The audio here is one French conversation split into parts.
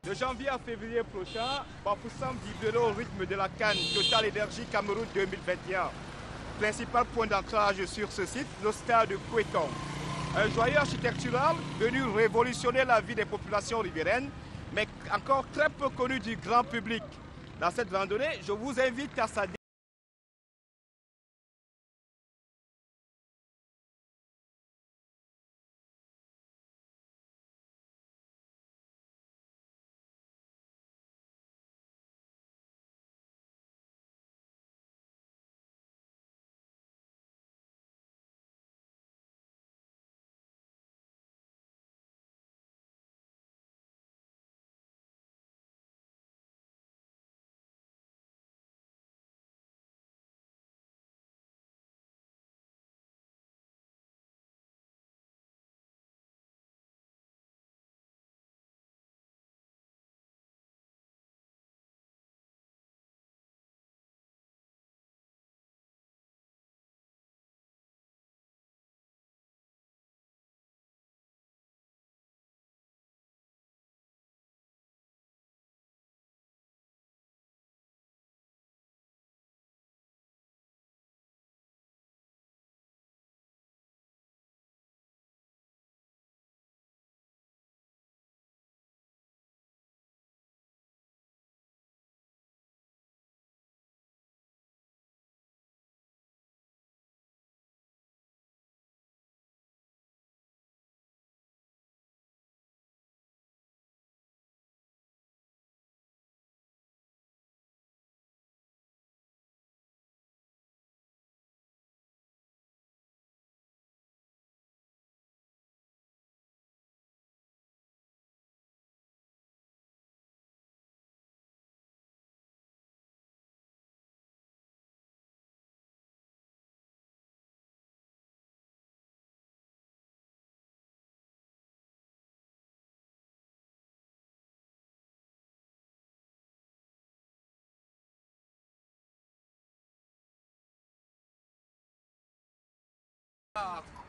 De janvier à février prochain, Bafoussam vibrerait au rythme de la CAN Total Energy Cameroun 2021. Principal point d'ancrage sur ce site, le stade de Kouéton. Un joyau architectural venu révolutionner la vie des populations riveraines, mais encore très peu connu du grand public. Dans cette randonnée, je vous invite à sa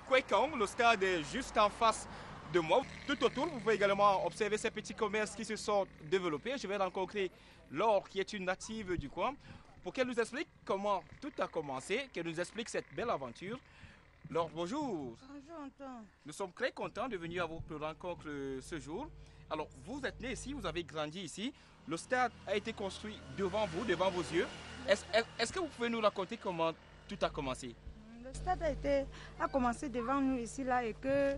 Kouékong, le stade est juste en face de moi. Tout autour, vous pouvez également observer ces petits commerces qui se sont développés. Je vais rencontrer Laure, qui est une native du coin, pour qu'elle nous explique comment tout a commencé, qu'elle nous explique cette belle aventure. Laure, bonjour. Bonjour Antoine. Nous sommes très contents de venir à votre rencontre ce jour. Alors, vous êtes né ici, vous avez grandi ici. Le stade a été construit devant vous, devant vos yeux. Est-ce que vous pouvez nous raconter comment tout a commencé? Le stade a commencé devant nous ici là et que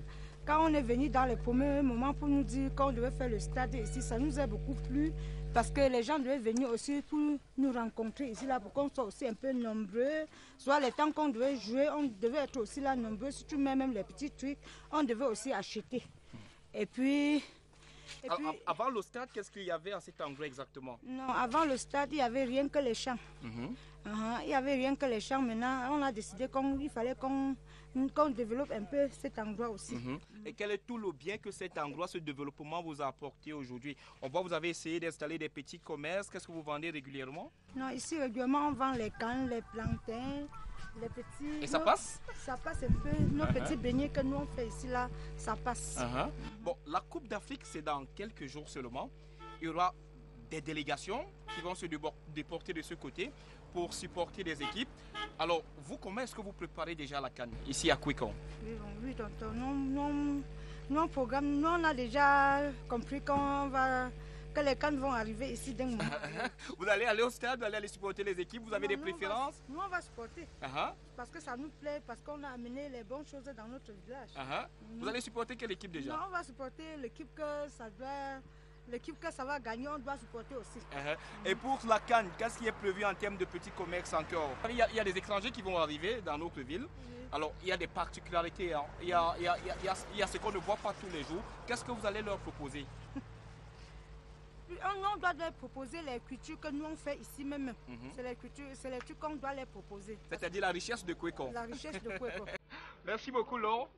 quand on est venu dans les premiers moments pour nous dire qu'on devait faire le stade ici, ça nous a beaucoup plu parce que les gens devaient venir aussi pour nous rencontrer ici là pour qu'on soit aussi un peu nombreux. Soit les temps qu'on devait jouer, on devait être aussi là nombreux. Si tu mets même les petits trucs, on devait aussi acheter. Et puis... Avant le stade, qu'est-ce qu'il y avait à cet endroit exactement? Non, avant le stade, il n'y avait rien que les champs. Il n'y avait rien que les champs. Maintenant, on a décidé qu'il fallait qu'on développe un peu cet endroit aussi. Et quel est tout le bien que cet endroit, ce développement vous a apporté aujourd'hui? On voit que vous avez essayé d'installer des petits commerces. Qu'est-ce que vous vendez régulièrement? Non, ici, régulièrement, on vend les cannes, les plantains, les petits... Et ça passe? Ça passe un peu. Nos petits beignets que nous on fait ici, là, ça passe. Bon, la Coupe d'Afrique, c'est dans quelques jours seulement. Il y aura des délégations qui vont se déporter de ce côté pour supporter des équipes. Alors, vous, comment est-ce que vous préparez déjà la CAN ici à Kouékong? Oui, tonton, nous, on a déjà compris que les CAN vont arriver ici d'un moment. Vous allez aller au stade, vous allez aller supporter les équipes, vous avez des préférences? Nous, on va supporter. Parce que ça nous plaît, parce qu'on a amené les bonnes choses dans notre village. Vous allez supporter quelle équipe déjà? Non, on va supporter l'équipe que ça va gagner, on doit supporter aussi. Et pour la CAN, qu'est-ce qui est prévu en termes de petits commerces encore? Il y a des étrangers qui vont arriver dans notre ville. Alors, il y a des particularités. Hein. Il y a ce qu'on ne voit pas tous les jours. Qu'est-ce que vous allez leur proposer? On doit leur proposer les cultures que nous on fait ici même. C'est les trucs qu'on doit leur proposer. C'est-à-dire la richesse de Kouékong. La richesse de Kouékong. Merci beaucoup, Laure.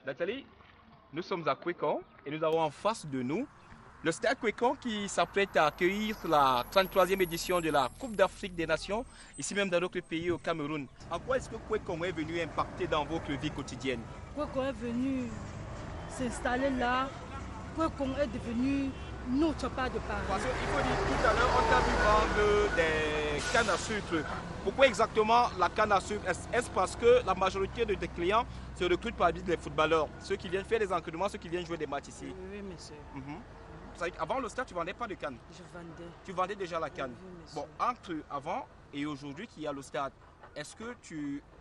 Nathalie, Nous sommes à Kwekong et nous avons en face de nous le stade Kwekong qui s'apprête à accueillir la 33e édition de la Coupe d'Afrique des Nations, ici même dans notre pays au Cameroun. En quoi est-ce que Kwekong est venu impacter dans votre vie quotidienne? Kwekong est venu s'installer là. Kwekong est devenu notre part de Paris. Parce qu'il faut dire, tout à l'heure, on t'a vu vendre des cannes à sucre. Pourquoi exactement la canne à sucre? Est-ce parce que la majorité de tes clients se recrutent parmi les footballeurs, ceux qui viennent faire des entraînements, ceux qui viennent jouer des matchs ici? Oui, monsieur. Avant le stade, tu ne vendais pas de canne? Je vendais. Tu vendais déjà la canne? Oui, bon, entre avant et aujourd'hui qu'il y a le stade, est-ce que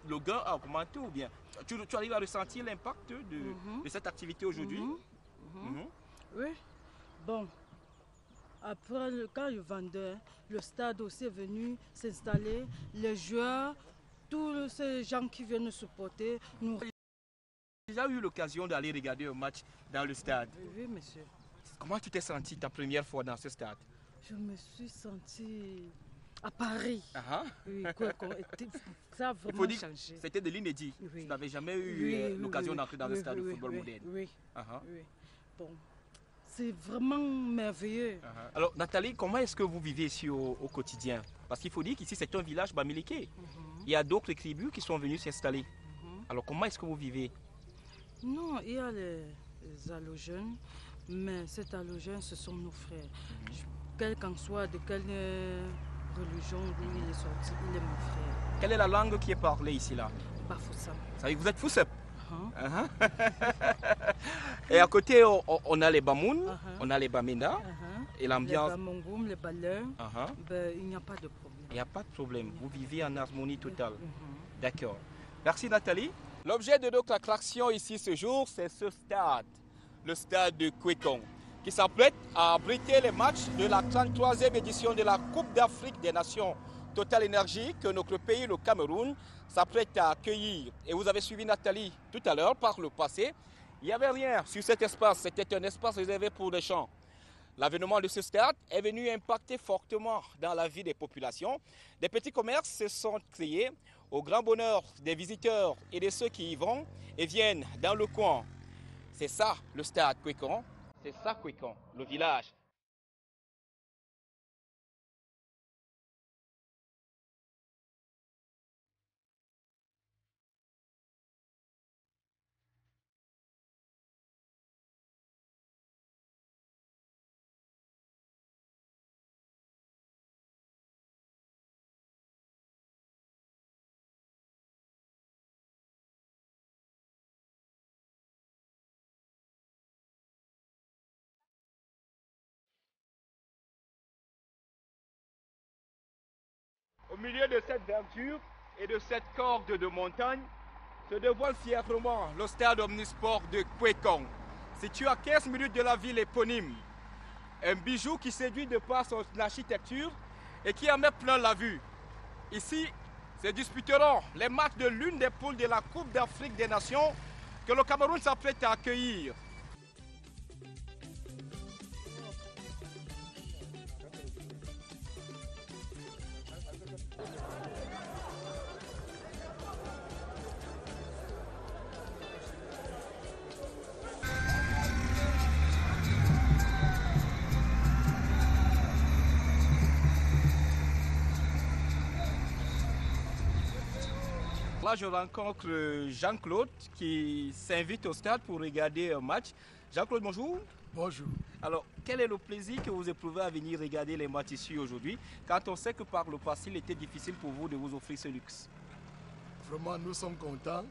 le gain a augmenté ou bien tu arrives à ressentir l'impact de cette activité aujourd'hui? Oui. Bon, après, quand je vendais, le stade aussi est venu s'installer. Les joueurs, tous ces gens qui viennent nous supporter, nous... Tu as déjà eu l'occasion d'aller regarder un match dans le stade? Oui, monsieur. Comment tu t'es senti ta première fois dans ce stade? Je me suis sentie à Paris. Oui, ça a vraiment changé. C'était de l'inédit. Oui. Tu n'avais jamais eu l'occasion d'entrer dans le stade de football moderne. Oui. Bon, c'est vraiment merveilleux. Alors Nathalie, comment est-ce que vous vivez ici au quotidien? Parce qu'il faut dire qu'ici c'est un village bamiliqué. Il y a d'autres tribus qui sont venues s'installer. Alors comment est-ce que vous vivez? Non, il y a les allogènes. Mais cet allogène, ce sont nos frères. Quel qu'en soit, de quelle religion d'où il est sorti, il est mon frère. Quelle est la langue qui est parlée ici là? Bafoussam. Ça veut dire que vous êtes Foussep? Et à côté, on a les Bamoun, on a les Bamenda. Et l'ambiance. Les Bamongoum, les Baleurs, il n'y a pas de problème. Il n'y a pas de problème. Vous vivez en harmonie totale. D'accord. Merci Nathalie. L'objet de notre attraction ici ce jour, c'est ce stade. Le stade de Kwekong, qui s'apprête à abriter les matchs de la 33e édition de la Coupe d'Afrique des Nations Total Énergie que notre pays, le Cameroun, s'apprête à accueillir. Et vous avez suivi Nathalie tout à l'heure par le passé. Il n'y avait rien sur cet espace, c'était un espace réservé pour les champs. L'avènement de ce stade est venu impacter fortement dans la vie des populations. Des petits commerces se sont créés au grand bonheur des visiteurs et de ceux qui y vont et viennent dans le coin. C'est ça le stade Kwekong, c'est ça Kwekong, le village. Au milieu de cette verdure et de cette corde de montagne, se dévoile fièrement le stade omnisport de Kwekong, situé à 15 minutes de la ville éponyme. Un bijou qui séduit de par son architecture et qui en met plein la vue. Ici, se disputeront les matchs de l'une des poules de la Coupe d'Afrique des Nations que le Cameroun s'apprête à accueillir. Là, je rencontre Jean-Claude qui s'invite au stade pour regarder un match. Jean-Claude, bonjour. Bonjour. Alors, quel est le plaisir que vous éprouvez à venir regarder les matchs ici aujourd'hui, quand on sait que par le passé, il était difficile pour vous de vous offrir ce luxe? Vraiment, nous sommes contents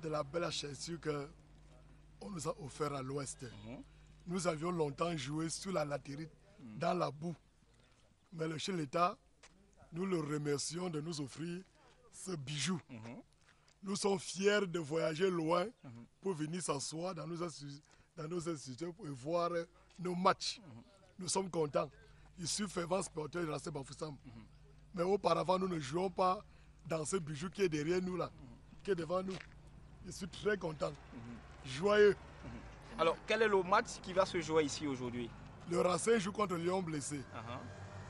de la belle architecture qu'on nous a offert à l'ouest. Nous avions longtemps joué sous la latérite, dans la boue. Mais le chef de l'État, nous le remercions de nous offrir ce bijou. Nous sommes fiers de voyager loin pour venir s'asseoir dans nos institutions pour voir nos matchs. Nous sommes contents. Je suis fervent sportif de la Bafoussam. Mais auparavant, nous ne jouons pas dans ce bijou qui est derrière nous là, qui est devant nous. Je suis très content, joyeux. Alors, quel est le match qui va se jouer ici aujourd'hui? Le Racing joue contre Lyon blessé.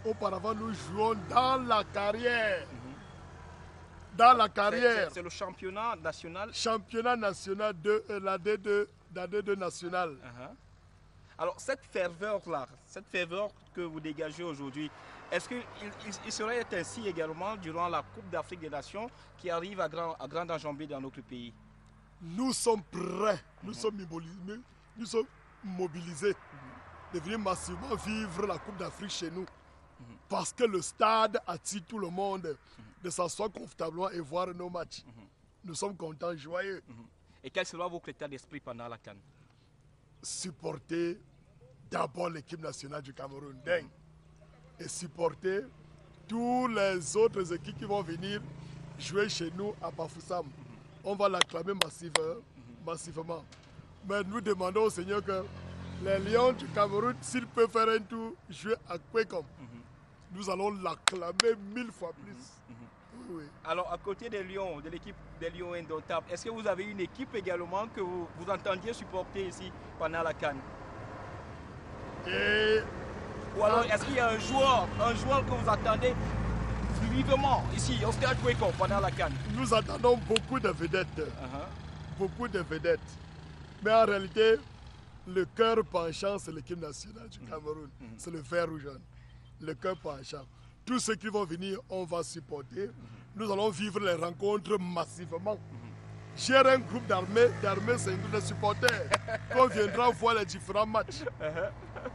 Auparavant, nous jouons dans la carrière. Dans la carrière. C'est le championnat national. Championnat national de la D2 dans deux nationales. Alors, cette ferveur-là, cette ferveur que vous dégagez aujourd'hui, est-ce qu'il serait ainsi également durant la Coupe d'Afrique des Nations qui arrive à grande enjambée dans notre pays? Nous sommes prêts, nous sommes mobilisés de venir massivement vivre la Coupe d'Afrique chez nous. Parce que le stade attire tout le monde de s'asseoir confortablement et voir nos matchs. Nous sommes contents, joyeux. Et quel sera votre état d'esprit pendant la CAN? Supporter d'abord l'équipe nationale du Cameroun, et supporter toutes les autres équipes qui vont venir jouer chez nous à Bafoussam. On va l'acclamer massivement. Mais nous demandons au Seigneur que les Lions du Cameroun, s'ils peuvent faire un tour, jouer à Kwekong, nous allons l'acclamer 1000 fois plus. Oui. Alors, à côté des Lions, de l'équipe des Lions indomptables, est-ce que vous avez une équipe également que vous entendiez supporter ici pendant la CAN? Ou alors, est-ce qu'il y a un joueur que vous attendez vivement ici au stade Kwekong pendant la CAN? Nous attendons beaucoup de vedettes. Beaucoup de vedettes. Mais en réalité, le cœur penchant, c'est l'équipe nationale du Cameroun. C'est le vert ou jaune. Le cœur penchant. Tous ceux qui vont venir, on va supporter. Nous allons vivre les rencontres massivement. J'ai un groupe d'armée, c'est un groupe de supporters. On viendra voir les différents matchs.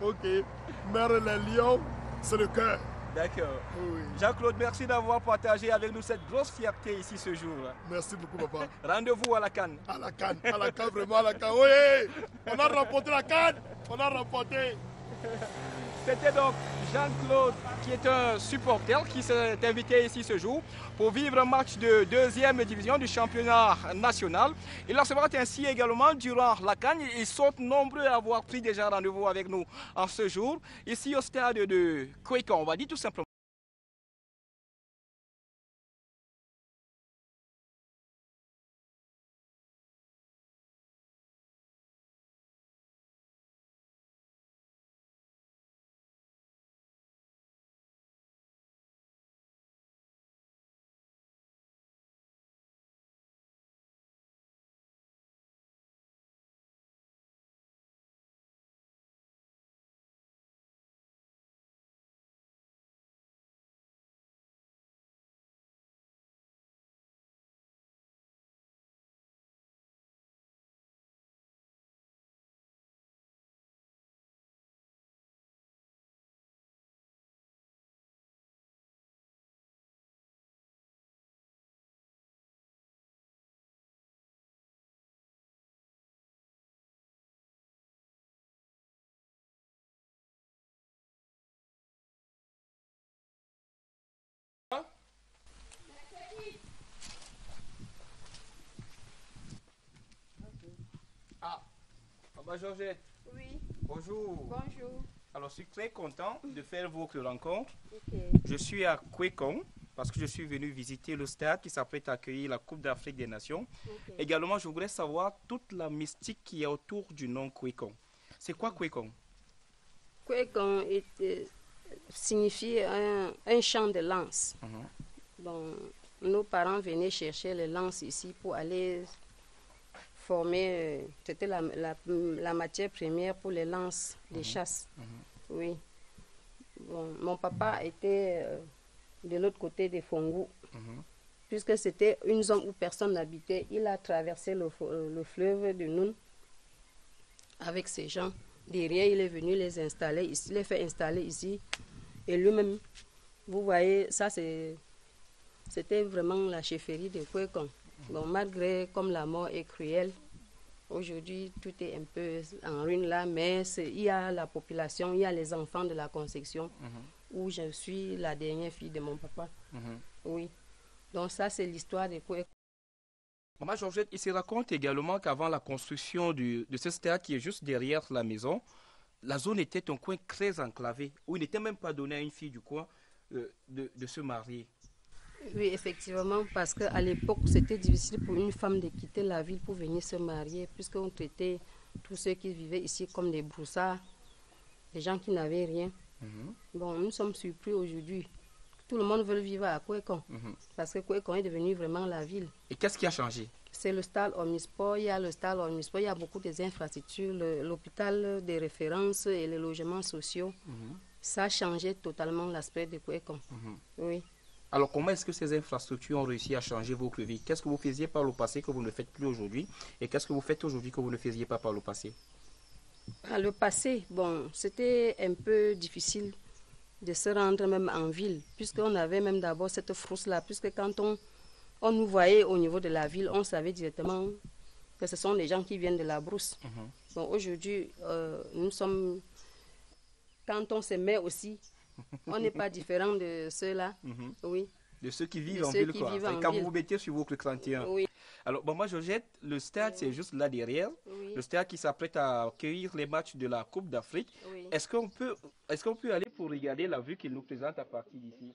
Ok. Mais les Lions, c'est le cœur. D'accord. Oui. Jean-Claude, merci d'avoir partagé avec nous cette grosse fierté ici ce jour. Merci beaucoup, papa. Rendez-vous à la CAN. À la CAN, vraiment à la CAN. Oui, on a remporté la CAN. On a remporté. C'était donc Jean-Claude qui est un supporter qui s'est invité ici ce jour pour vivre un match de deuxième division du championnat national. Il en sera ainsi également durant la CAN. Ils sont nombreux à avoir pris déjà rendez-vous avec nous en ce jour, ici au stade de Kwekong. On va dire tout simplement. Georgette. Oui. Bonjour. Bonjour. Alors, je suis très content de faire votre rencontre. Okay. Je suis à Kwekong parce que je suis venu visiter le stade qui s'apprête à accueillir la Coupe d'Afrique des Nations. Okay. Également, je voudrais savoir toute la mystique qui est autour du nom Kwekong. C'est quoi Kwekong? Kwekong signifie un champ de lance. Donc, nos parents venaient chercher les lances ici pour aller former, c'était la matière première pour les lances des chasses. Oui. Bon, mon papa était de l'autre côté des Fongu. Puisque c'était une zone où personne n'habitait, il a traversé le fleuve de Noun avec ses gens. Derrière, il est venu les installer ici, les fait installer ici. Et lui-même, vous voyez, ça c'était vraiment la chefferie de Kwekong. Donc malgré comme la mort est cruelle, aujourd'hui tout est un peu en ruine là, mais il y a la population, il y a les enfants de la conception, où je suis la dernière fille de mon papa. Oui. Donc ça c'est l'histoire de Kwekong. Maman Georgette, il se raconte également qu'avant la construction de ce stade qui est juste derrière la maison, la zone était un coin très enclavé, où il n'était même pas donné à une fille du coin de se marier. Oui, effectivement, parce qu'à l'époque, c'était difficile pour une femme de quitter la ville pour venir se marier, puisqu'on traitait tous ceux qui vivaient ici comme des broussards, des gens qui n'avaient rien. Bon, nous sommes surpris aujourd'hui. Tout le monde veut vivre à Kwekong, parce que Kwekong est devenu vraiment la ville. Et qu'est-ce qui a changé? C'est le stade omnisport. Il y a le stade omnisport, il y a beaucoup d'infrastructures, l'hôpital de référence et les logements sociaux. Ça a changé totalement l'aspect de Kouékon. Oui. Alors, comment est-ce que ces infrastructures ont réussi à changer votre vie? Qu'est-ce que vous faisiez par le passé que vous ne faites plus aujourd'hui? Et qu'est-ce que vous faites aujourd'hui que vous ne faisiez pas par le passé? Le passé, bon, c'était un peu difficile de se rendre même en ville, puisqu'on avait même d'abord cette frousse-là, puisque quand on nous voyait au niveau de la ville, on savait directement que ce sont les gens qui viennent de la brousse. Bon, aujourd'hui, nous sommes, quand on se met aussi, on n'est pas différent de ceux-là, oui. De ceux qui vivent en ville, quoi. Quand vous vous mettez sur votre 31. Oui. Alors, Maman Georgette, le stade, c'est juste là derrière. Oui. Le stade qui s'apprête à accueillir les matchs de la Coupe d'Afrique. Oui. Est-ce qu'on peut aller pour regarder la vue qu'il nous présente à partir d'ici?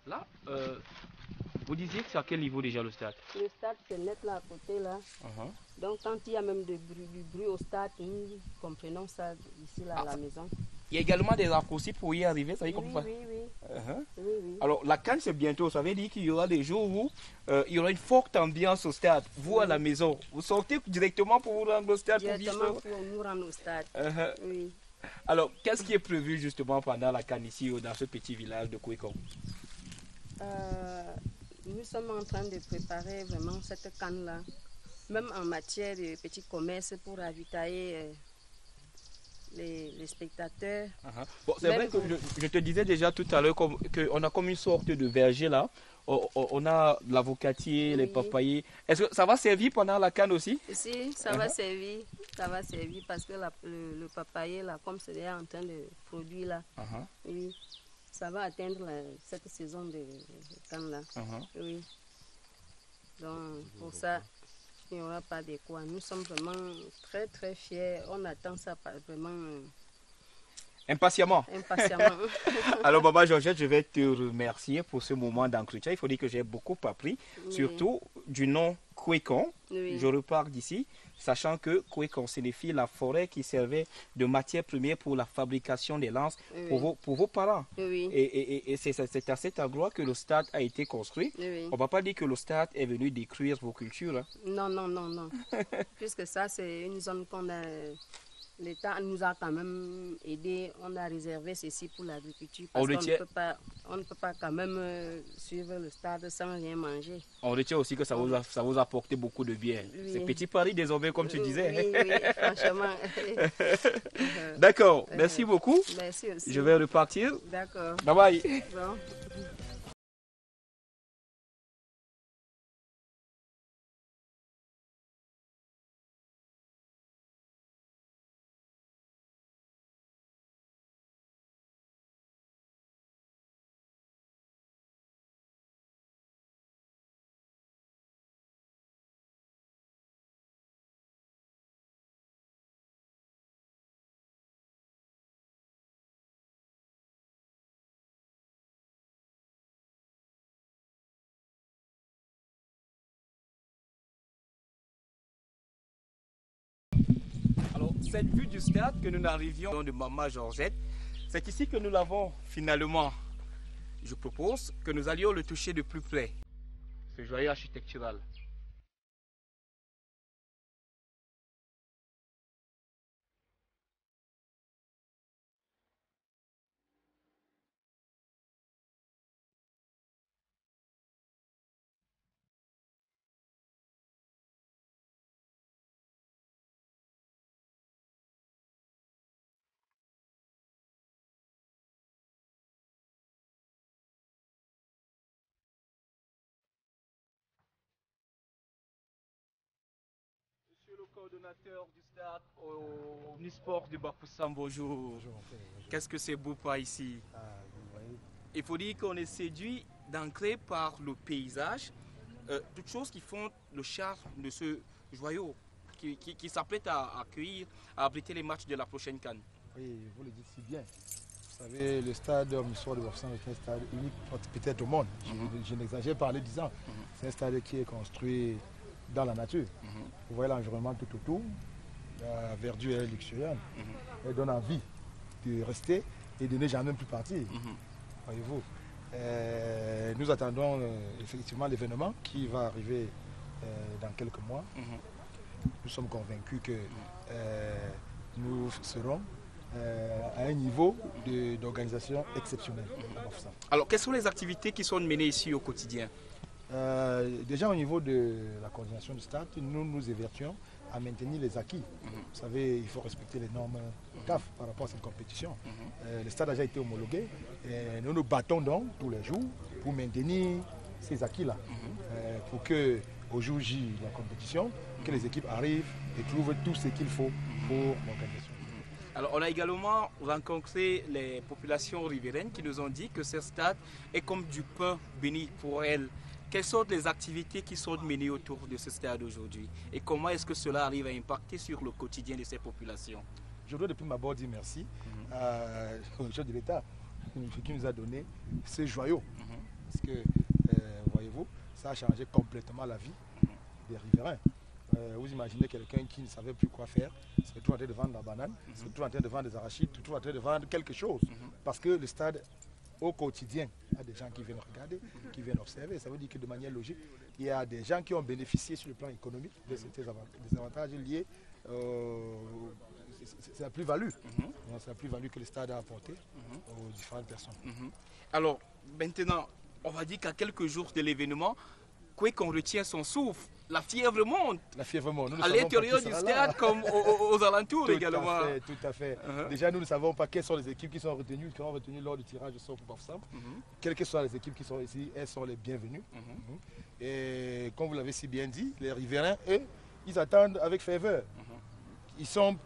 Là, vous disiez que c'est à quel niveau déjà le stade? Le stade, c'est net là à côté, là. Donc, quand il y a même du bruit au stade, nous comprenons ça ici, là, à la maison. Il y a également des raccourcis pour y arriver, ça y est, Oui, comme ça. oui, oui. Alors, la CAN, c'est bientôt. Ça veut dire qu'il y aura des jours où il y aura une forte ambiance au stade. Vous, à la maison, vous sortez directement pour vous rendre au stade? Directement pour nous rendre au stade. Oui. Alors, qu'est-ce qui est prévu justement pendant la CAN ici, dans ce petit village de Kouékon? Nous sommes en train de préparer vraiment cette canne-là, même en matière de petits commerces pour ravitailler les spectateurs. Bon, c'est vrai que je te disais déjà tout à l'heure qu'on a comme une sorte de verger là. On a l'avocatier, les papayers. Est-ce que ça va servir pendant la canne aussi? Si, ça va servir. Ça va servir parce que le papayer, là, comme c'est déjà en train de produire là, oui, ça va atteindre cette saison de canne là. Oui. Donc, pour ça, il n'y aura pas de quoi. Nous sommes vraiment très, très fiers. On attend ça vraiment impatiemment. Alors, Maman Georgette, je vais te remercier pour ce moment d'entretien. Il faut dire que j'ai beaucoup appris, surtout du nom Kouékon. Je repars d'ici, sachant que Kouékon signifie la forêt qui servait de matière première pour la fabrication des lances pour vos parents. Et c'est à cet endroit que le stade a été construit. On ne va pas dire que le stade est venu détruire vos cultures. Hein. Non, non, non, non. Puisque ça, c'est une zone qu'on a... L'État nous a quand même aidé, on a réservé ceci pour l'agriculture parce qu'on ne peut pas quand même suivre le stade sans rien manger. On retient aussi que ça vous a apporté beaucoup de bien. C'est petit Paris désormais, comme tu disais. Oui, franchement. D'accord, merci beaucoup. Merci aussi. Je vais repartir. D'accord. Bye bye. Bon. Alors, cette vue du stade que nous n'arrivions de Maman Georgette, c'est ici que nous l'avons finalement. Je propose que nous allions le toucher de plus près, ce joyau architectural. Le coordonnateur du stade Omnisport du Bafoussam, bonjour. Bonjour. Qu'est-ce que c'est beau par ici? Il faut dire qu'on est séduit d'entrer par le paysage, toutes choses qui font le charme de ce joyau qui s'apprête à accueillir, à abriter les matchs de la prochaine CAN. Oui, vous le dites si bien. Vous savez, le stade Missouri de Bafoussam est un stade unique peut-être au monde. Je n'exagère pas en le disant. C'est un stade qui est construit dans la nature. Vous voyez l'environnement tout autour. La verdure est luxuriante. Elle donne envie de rester et de ne jamais plus partir. Voyez-vous. Nous attendons effectivement l'événement qui va arriver dans quelques mois. Nous sommes convaincus que nous serons à un niveau d'organisation exceptionnel. Alors, quelles sont les activités qui sont menées ici au quotidien? Déjà au niveau de la coordination du stade, nous nous évertuons à maintenir les acquis. Vous savez, il faut respecter les normes CAF par rapport à cette compétition. Le stade a déjà été homologué et nous nous battons donc tous les jours pour maintenir ces acquis-là. Pour que au jour J de la compétition, que les équipes arrivent et trouvent tout ce qu'il faut pour l'organisation. Alors, on a également rencontré les populations riveraines qui nous ont dit que ce stade est comme du pain béni pour elles. Quelles sont les activités qui sont menées autour de ce stade aujourd'hui et comment est-ce que cela arrive à impacter sur le quotidien de ces populations? Je dois depuis d'abord dire merci au chef de l'État qui nous a donné ce joyau. Parce que, voyez-vous, ça a changé complètement la vie des riverains. Vous imaginez quelqu'un qui ne savait plus quoi faire, se retrouve en train de vendre la banane, se retrouve en train de vendre des arachides, se retrouve en train de vendre quelque chose. Parce que le stade, au quotidien, il y a des gens qui viennent regarder, qui viennent observer. Ça veut dire que de manière logique, il y a des gens qui ont bénéficié sur le plan économique des avantages liés. C'est la plus-value. C'est la plus-value que le stade a apporté aux différentes personnes. Alors, maintenant, on va dire qu'à quelques jours de l'événement, quoi qu'on retient son souffle, la fièvre monte. La fièvre monte. À l'intérieur du stade comme aux alentours tout également. Tout à fait. Déjà, nous ne savons pas quelles sont les équipes qui sont retenues, lors du tirage au sort pour Bafoussam. Quelles que soient les équipes qui sont ici, elles sont les bienvenues. Et comme vous l'avez si bien dit, les riverains, eux, ils attendent avec ferveur. Ils sont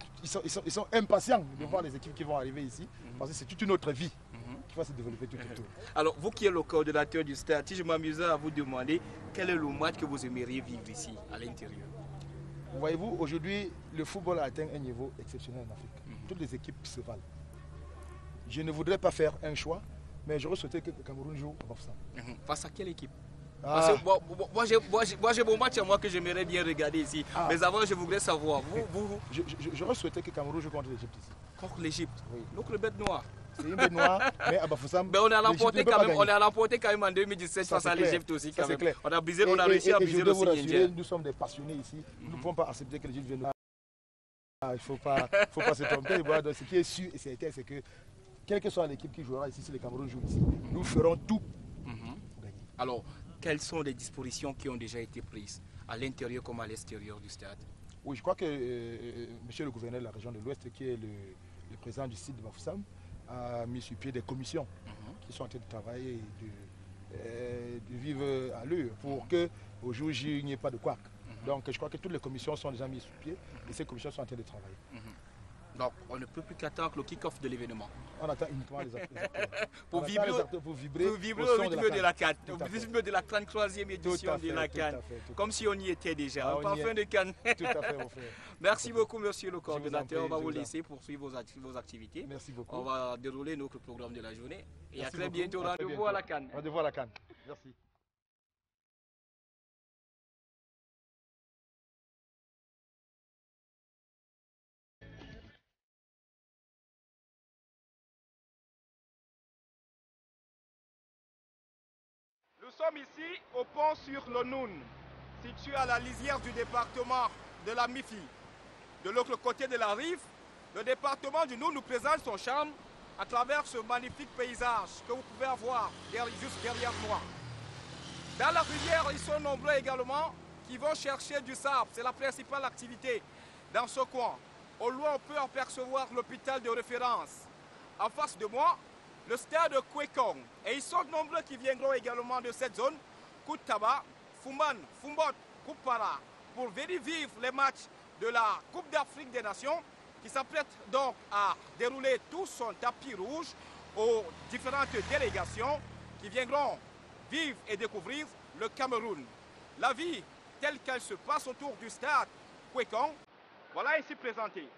impatients de voir les équipes qui vont arriver ici, parce que c'est toute une autre vie qui va se développer tout autour. Alors, vous qui êtes le coordonnateur du stade, si je m'amusais à vous demander quel est le match que vous aimeriez vivre ici, à l'intérieur? Voyez-vous, aujourd'hui, le football a atteint un niveau exceptionnel en Afrique. Toutes les équipes se valent. Je ne voudrais pas faire un choix, mais j'aurais souhaité que le Cameroun joue à Bafoussam. Face à quelle équipe? Parce que moi j'ai mon match à moi que j'aimerais bien regarder ici. Mais avant, je voudrais savoir, J'aurais souhaité que le Cameroun joue contre l'Égypte ici. Contre l'Égypte? Oui. Donc le bête noir. C'est une bête noire, mais à Bafoussam. Mais on a l'emporté quand même, en 2017 face à l'Égypte aussi. Quand même. Clair. On a réussi à briser le signe. Nous sommes des passionnés ici. Nous ne pouvons pas accepter que l'Égypte vienne. Il ne faut pas se tromper. Donc, ce qui est sûr et certain, c'est que quelle que soit l'équipe qui jouera ici, si le Cameroun joue ici, nous ferons tout pour gagner. Alors, quelles sont les dispositions qui ont déjà été prises à l'intérieur comme à l'extérieur du stade? Oui, je crois que monsieur le gouverneur de la région de l'Ouest, qui est le président du site de Bafoussam, a mis sur pied des commissions qui sont en train de travailler et de vivre à l'heure pour qu'au jour J, il n'y ait pas de couac. Donc je crois que toutes les commissions sont déjà mises sur pied et ces commissions sont en train de travailler. Donc on ne peut plus qu'attendre le kick-off de l'événement. On attend uniquement les acteurs. Pour vibrer au rythme de la CAN, au rythme de la 33e édition de la CAN. Comme si on y était déjà. Un parfum de CAN. Tout à fait, mon frère. Merci beaucoup, monsieur le coordonnateur. On va vous laisser poursuivre vos activités. Merci beaucoup. On va dérouler notre programme de la journée. Et à très bientôt. Rendez-vous à la CAN. Rendez-vous à la CAN. Merci. Nous sommes ici au pont sur le Noun, situé à la lisière du département de la Mifi. De l'autre côté de la rive, le département du Noun nous présente son charme à travers ce magnifique paysage que vous pouvez avoir juste derrière moi. Dans la rivière, ils sont nombreux également qui vont chercher du sable. C'est la principale activité dans ce coin. Au loin, on peut apercevoir l'hôpital de référence. En face de moi, le stade de Kwekong. Et ils sont nombreux qui viendront également de cette zone, Koutaba, Fumban, Fumbot, Koupara, pour venir vivre les matchs de la Coupe d'Afrique des Nations, qui s'apprête donc à dérouler tout son tapis rouge aux différentes délégations qui viendront vivre et découvrir le Cameroun. La vie telle qu'elle se passe autour du stade Kwekong, voilà ici présentée.